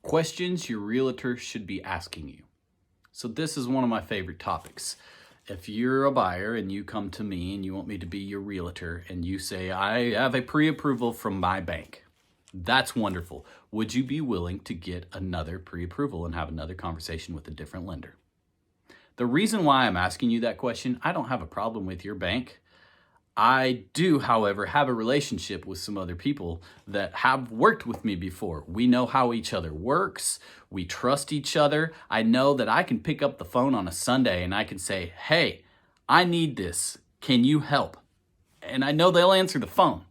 Questions your realtor should be asking you. So this is one of my favorite topics. If you're a buyer and you come to me and you want me to be your realtor and you say, I have a pre-approval from my bank, that's wonderful. Would you be willing to get another pre-approval and have another conversation with a different lender? The reason why I'm asking you that question, I don't have a problem with your bank. I do, however, have a relationship with some other people that have worked with me before. We know how each other works. We trust each other. I know that I can pick up the phone on a Sunday and I can say, hey, I need this. Can you help? And I know they'll answer the phone.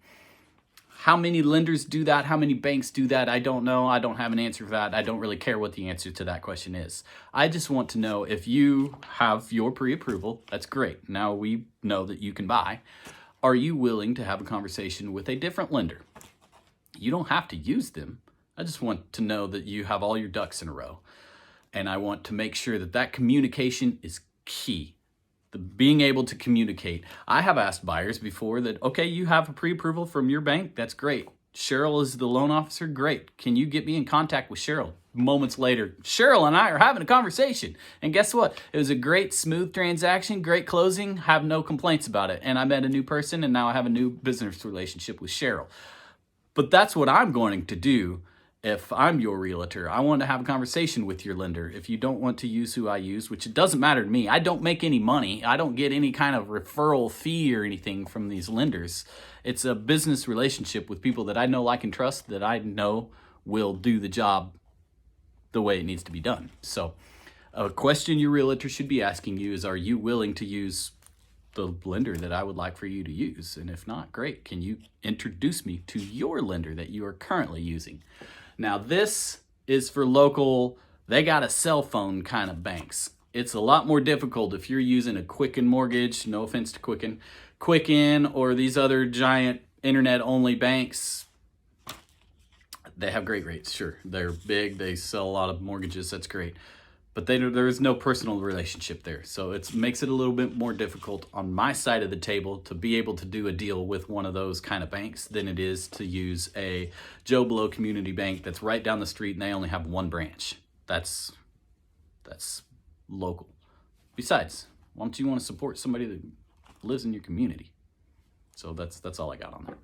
How many lenders do that? How many banks do that? I don't know. I don't have an answer for that. I don't really care what the answer to that question is. I just want to know if you have your pre-approval, that's great. Now we know that you can buy. Are you willing to have a conversation with a different lender? You don't have to use them. I just want to know that you have all your ducks in a row. And I want to make sure that that communication is key. Being able to communicate. I have asked buyers before that, okay, you have a pre-approval from your bank. That's great. Cheryl is the loan officer. Great. Can you get me in contact with Cheryl? Moments later, Cheryl and I are having a conversation. And guess what? It was a great, smooth transaction, great closing, have no complaints about it. And I met a new person and now I have a new business relationship with Cheryl. But that's what I'm going to do if I'm your realtor. I want to have a conversation with your lender. If you don't want to use who I use, which it doesn't matter to me, I don't make any money. I don't get any kind of referral fee or anything from these lenders. It's a business relationship with people that I know, like, and trust, that I know will do the job the way it needs to be done. So a question your realtor should be asking you is, are you willing to use the lender that I would like for you to use? And if not, great. Can you introduce me to your lender that you are currently using? Now this is for local, they got a cell phone kind of banks. It's a lot more difficult if you're using a Quicken Mortgage, no offense to Quicken, or these other giant internet only banks. They have great rates, sure. They're big, they sell a lot of mortgages, that's great. But there is no personal relationship there. So it makes it a little bit more difficult on my side of the table to be able to do a deal with one of those kind of banks than it is to use a Joe Blow community bank that's right down the street and they only have one branch. That's local. Besides, why don't you want to support somebody that lives in your community? So that's all I got on that.